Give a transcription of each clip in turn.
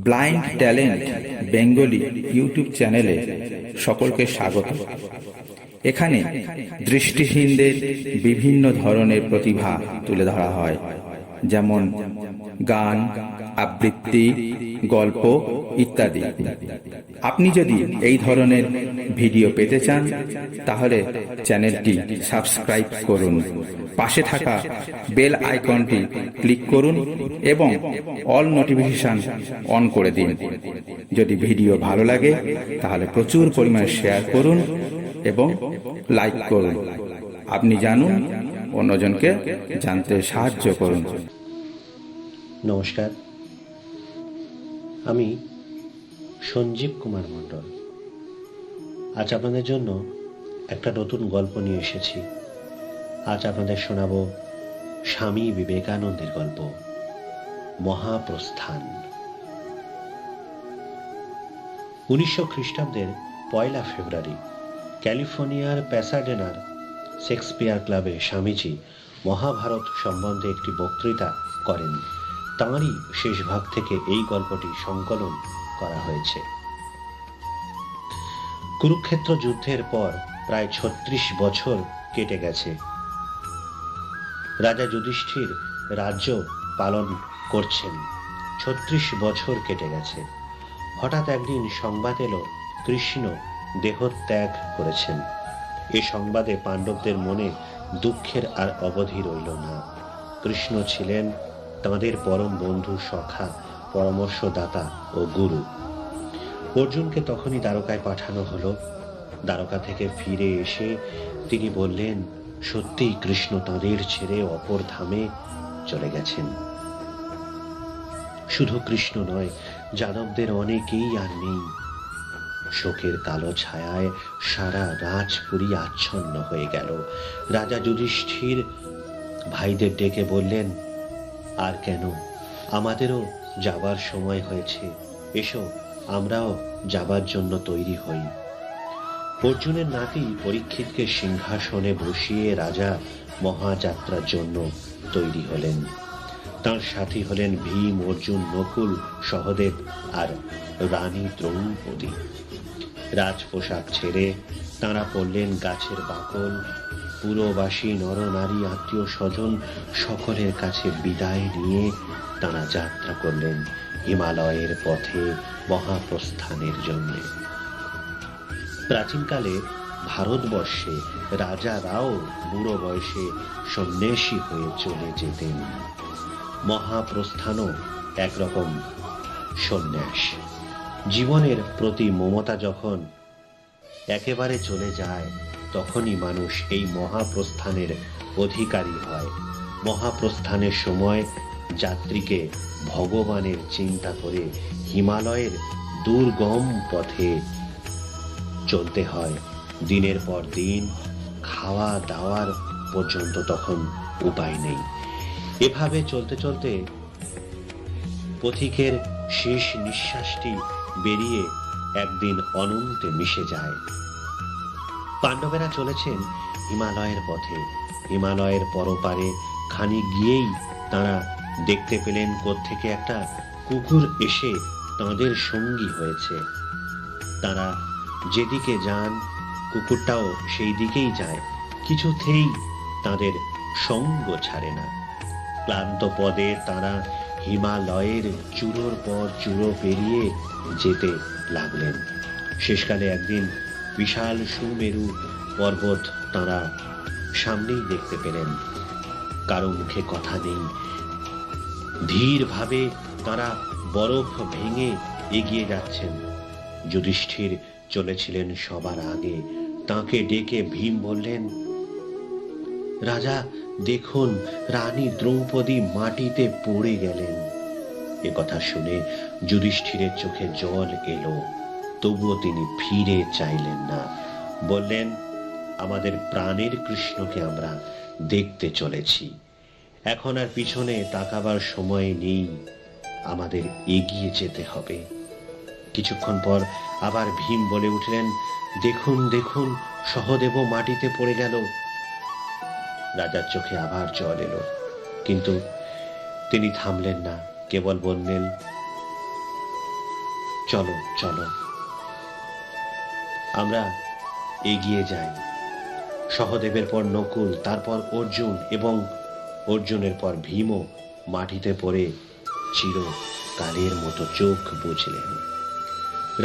Blind talent Bengali YouTube চ্যানেলে সকলকে স্বাগত। এখানে দৃষ্টিহীনদের বিভিন্ন ধরনের প্রতিভা তুলে ধরা হয়, যেমন গান, আবৃত্তি, গল্প ইত্যাদি। আপনি যদি এই ধরনের ভিডিও পেতে চান তাহলে চ্যানেলটি সাবস্ক্রাইব করুন, পাশে থাকা বেল আইকনটি ক্লিক করুন এবং অল নোটিফিকেশন অন করে দিন। যদি ভিডিও ভালো লাগে তাহলে প্রচুর পরিমাণে শেয়ার করুন এবং লাইক করুন। আপনি জানুন, অন্যজনকে জানতে সাহায্য করুন। নমস্কার, আমি সঞ্জীব কুমার মণ্ডল। আজ আপনাদের জন্য একটা নতুন গল্প নিয়ে এসেছি। আজ আপনাদের শোনাব স্বামী বিবেকানন্দের গল্প, মহাপ্রস্থান। 1900 খ্রিস্টাব্দের 1 ফেব্রুয়ারি ক্যালিফোর্নিয়ার প্যাসাডেনার শেক্সপিয়ার ক্লাবে স্বামীজি মহাভারত সম্বন্ধে একটি বক্তৃতা করেন। তাঁরই শেষ ভাগ থেকে এই গল্পটি সংকলন করা হয়েছে। কুরুক্ষেত্র যুদ্ধের পর প্রায় 36 বছর কেটে গেছে। রাজা যুধিষ্ঠির রাজ্য পালন করছেন। 36 বছর কেটে গেছে। হঠাৎ একদিন সংবাদ এলো কৃষ্ণ দেহত্যাগ করেছেন। এ সংবাদে পাণ্ডবদের মনে দুঃখের আর অবধি রইল না। কৃষ্ণ ছিলেন তাঁদের পরম বন্ধু, সখা, পরামর্শদাতা ও গুরু। অর্জুনকে তখনই দ্বারকায় পাঠানো হলো। দ্বারকা থেকে ফিরে এসে তিনি বললেন, সত্যিই কৃষ্ণ তাঁদের ছেড়ে অপর ধামে চলে গেছেন। শুধু কৃষ্ণ নয়, যাদবদের অনেকেই আর নেই। শোকের কালো ছায়ায় সারা রাজপুরী আচ্ছন্ন হয়ে গেল। রাজা যুধিষ্ঠির ভাইদের ডেকে বললেন, আর কেন, আমাদেরও যাবার সময় হয়েছে, এসো আমরাও যাবার জন্য তৈরি হই। অর্জুনের নাতি পরীক্ষিতকে সিংহাসনে বসিয়ে রাজা মহাযাত্রার জন্য তৈরি হলেন। তাঁর সাথী হলেন ভীম, অর্জুন, নকুল, সহদেব আর রানী দ্রৌপদী। রাজ পোশাক ছেড়ে তাঁরা পড়লেন গাছের বাকল। পুরবাসী নরনারী, আত্মীয় স্বজন সকলের কাছে বিদায় নিয়ে তাঁরা যাত্রা করলেন হিমালয়ের পথে মহাপ্রস্থানের জন্য। প্রাচীনকালে ভারতবর্ষে রাজারাও বুড়ো বয়সে সন্ন্যাসী হয়ে চলে যেতেন। মহাপ্রস্থানও একরকম সন্ন্যাস। জীবনের প্রতি মমতা যখন একেবারে চলে যায়, তখনই মানুষ এই মহাপ্রস্থানের অধিকারী হয়। মহাপ্রস্থানের সময় যাত্রীকে ভগবানের চিন্তা করে হিমালয়ের দুর্গম পথে চলতে হয়। দিনের পর দিন খাওয়া দাওয়ার পর্যন্ত তখন উপায় নেই। এভাবে চলতে চলতে পথিকের শেষ নিঃশ্বাসটি বেরিয়ে একদিন অনন্তে মিশে যায়। পাণ্ডবেরা চলেছেন হিমালয়ের পথে। হিমালয়ের পরপারে খানিক গিয়েই তাঁরা দেখতে পেলেন কোত্থেকে একটা কুকুর এসে তাঁদের সঙ্গী হয়েছে। তাঁরা যেদিকে যান কুকুরটাও সেই দিকেই যায়, কিছুতেই তাঁদের সঙ্গ ছাড়ে না। ক্লান্ত পদে তাঁরা হিমালয়ের চূড়োর পর চূড়ো পেরিয়ে যেতে লাগলেন। শেষকালে একদিন বিশাল সুমেরু পর্বত তাঁরা সামনেই দেখতে পেলেন। কারো মুখে কথা নেই। ধীরভাবে তাঁরা বরফ ভেঙে এগিয়ে যাচ্ছেন। যুধিষ্ঠির চলেছিলেন সবার আগে। তাঁকে ডেকে ভীম বললেন, রাজা দেখুন, রানী দ্রৌপদী মাটিতে পড়ে গেলেন। এ কথা শুনে যুধিষ্ঠিরের চোখে জল এলো। তবুও তিনি ফিরে চাইলেন না। বললেন, আমাদের প্রাণের কৃষ্ণকে আমরা দেখতে চলেছি, এখন আর পিছনে তাকাবার সময় নেই, আমাদের এগিয়ে যেতে হবে। কিছুক্ষণ পর আবার ভীম বলে উঠলেন, দেখুন দেখুন, সহদেবও মাটিতে পড়ে গেল। রাজার চোখে আবার জল এলো, কিন্তু তিনি থামলেন না। কেবল বললেন, চলো চলো আমরা এগিয়ে যাই। সহদেবের পর নকুল, তারপর অর্জুন এবং অর্জুনের পর ভীমও মাটিতে পড়ে চিরকালের মতো চোখ বুঝলেন।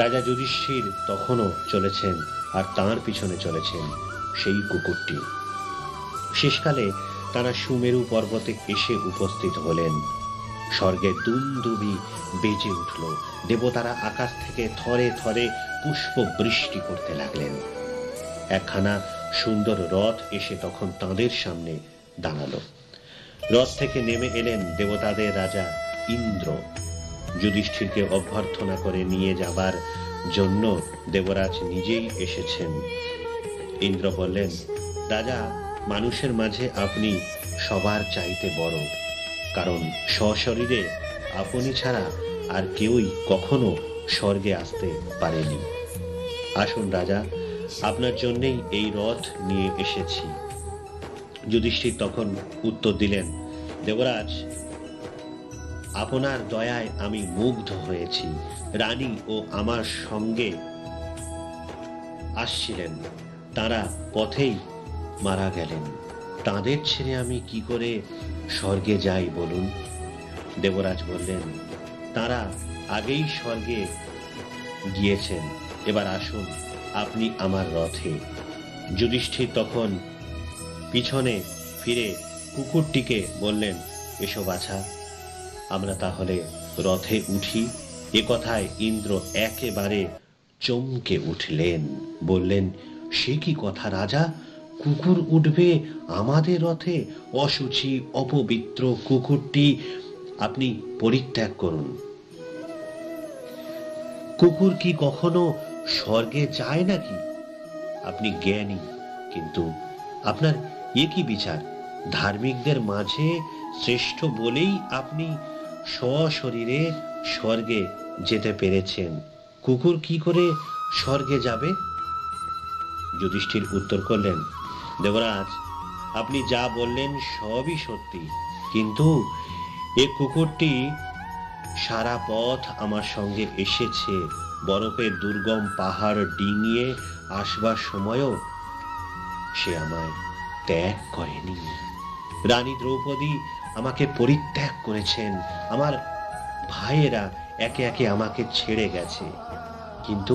রাজা যুধিষ্ঠির তখনও চলেছেন, আর তাঁর পিছনে চলেছেন সেই কুকুরটি। শেষকালে তারা সুমেরু পর্বতে এসে উপস্থিত হলেন। স্বর্গে দুমদুমি বেজে উঠল। দেবতারা আকাশ থেকে থরে থরে পুষ্প বৃষ্টি করতে লাগলেন। একখানা সুন্দর রথ এসে তখন তাঁদের সামনে দাঁড়ালো। রথ থেকে নেমে এলেন দেবতাদের রাজা ইন্দ্র। যুধিষ্ঠিরকে অভ্যর্থনা করে নিয়ে যাবার জন্য দেবরাজ নিজেই এসেছেন। ইন্দ্র বললেন, রাজা, মানুষের মাঝে আপনি সবার চাইতে বড়, কারণ সশরীরে আপনি ছাড়া আর কেউই কখনো স্বর্গে আসতে পারেনি। আসুন রাজা, আপনার জন্যই এই রথ নিয়ে এসেছি। যুধিষ্ঠির তখন উত্তর দিলেন, দেবরাজ, আপনার দয়ায় আমি মুগ্ধ হয়েছি। রানী ও আমার সঙ্গে আসছিলেন, তারা পথেই মারা গেলেন। তাদের ছেড়ে আমি কি করে স্বর্গে যাই বলুন? দেবরাজ বললেন, তারা আগেই স্বর্গে গিয়েছেন, এবার আসুন আপনি আমার রথে। যুধিষ্ঠির তখন পিছনে ফিরে কুকুরটিকে বললেন, এসো বাছা, আমরা তাহলে রথে উঠি। এ কথায় ইন্দ্র একেবারে চমকে উঠলেন। বললেন, সে কি কথা রাজা? কুকুর উঠবে আমাদের রথে? অশুচি অপবিত্র কুকুরটি আপনি পরিত্যাগ করুন। কুকুর কি কখনো স্বর্গে যায় নাকি? আপনি জ্ঞানী, কিন্তু আপনার এ কি বিচার? ধার্মিকদের মাঝে শ্রেষ্ঠ বলেই আপনি সশরীরে স্বর্গে যেতে পেরেছেন। কুকুর কি করে স্বর্গে যাবে? যুধিষ্ঠির উত্তর করলেন, দেবরাজ, আপনি যা বললেন সবই সত্যি, কিন্তু এ কুকুরটি সারা পথ আমার সঙ্গে এসেছে। বরফের দুর্গম পাহাড় ডিঙিয়ে আসবার সময়ও সে আমায় ত্যাগ করেনি। রানী দ্রৌপদী আমাকে পরিত্যাগ করেছেন। আমার ভাইয়েরা একে একে আমাকে ছেড়ে গেছে, কিন্তু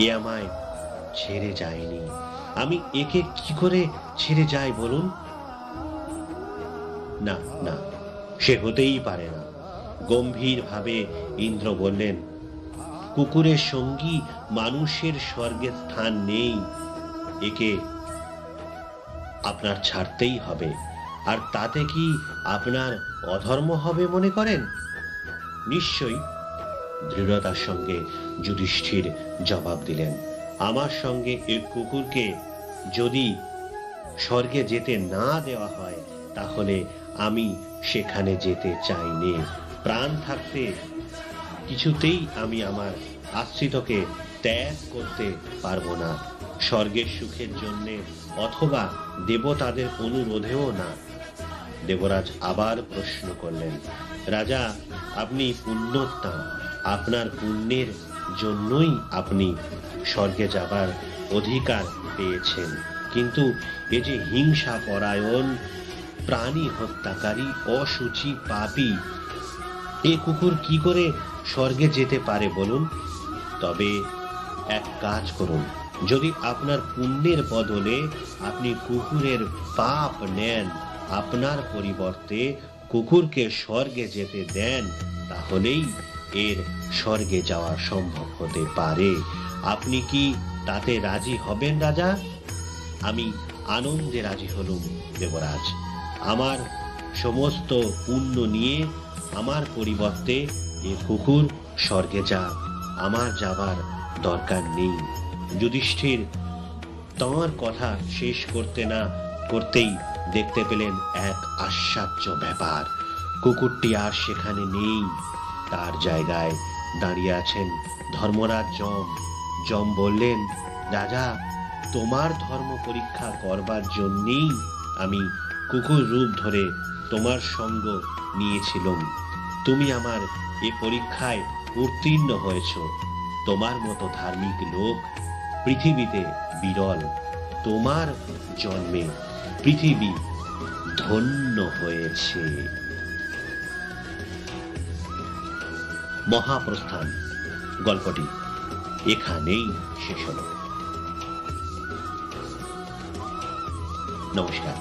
এ আমায় ছেড়ে যায়নি। আমি একে কি করে ছেড়ে যাই বলুন? না না, সে হতেই পারে না। গম্ভীর ভাবে ইন্দ্র বললেন, কুকুরের সঙ্গী মানুষের স্বর্গে স্থান নেই। একে আপনার ছাড়তেই হবে। আর তাতে কি আপনার অধর্ম হবে মনে করেন? নিশ্চয়ই, দৃঢ়তার সঙ্গে যুধিষ্ঠির জবাব দিলেন, আমার সঙ্গে এই কুকুরকে যদি স্বর্গে যেতে না দেওয়া হয়, তাহলে আমি সেখানে যেতে চাই নে। প্রাণ থাকতে কিছুতেই আমি আমার আশ্রিতকে ত্যাগ করতে পারবো না, স্বর্গের সুখের জন্য অথবা দেবতাদের অনুরোধেও না। দেবরাজ আবার প্রশ্ন করলেন, রাজা, আপনি পুণ্যোত্তম, আপনার পুণ্যের জন্যই আপনি স্বর্গে যাবার অধিকার পেয়েছেন, কিন্তু এ যে হিংসা পরায়ণ, প্রাণী হত্যাকারী, অশুচি পাপী, এ কুকুর কি করে স্বর্গে যেতে পারে বলুন? তবে এক কাজ করুন, যদি আপনার পুণ্যের বদলে আপনি কুকুরের পাপ নেন, আপনার পরিবর্তে কুকুরকে স্বর্গে যেতে দেন, তাহলেই এর স্বর্গে যাওয়া সম্ভব হতে পারে। আপনি কি তাতে রাজি হবেন রাজা? আমি আনন্দে রাজি হলুম দেবরাজ। আমার সমস্ত পুণ্য নিয়ে আমার পরিবর্তে এ কুকুর স্বর্গে যাক, আমার যাবার দরকার নেই। যুধিষ্ঠির তাঁর কথা শেষ করতে না করতেই দেখতে পেলেন এক আশ্চর্য ব্যাপার। কুকুরটি আর সেখানে নেই। তার জায়গায় দাঁড়িয়ে আছেন ধর্মরাজ যম। যম বললেন, রাজা, তোমার ধর্ম পরীক্ষা করবার জন্যই আমি কুকুর রূপ ধরে তোমার সঙ্গ নিয়েছিলাম। তুমি আমার এ পরীক্ষায় উত্তীর্ণ হয়েছ। তোমার মতো ধার্মিক লোক পৃথিবীতে বিরল। তোমার জন্মে পৃথিবী ধন্য হয়েছে। মহাপ্রস্থান গল্পটি এখানেই শেষ হলো। নমস্কার।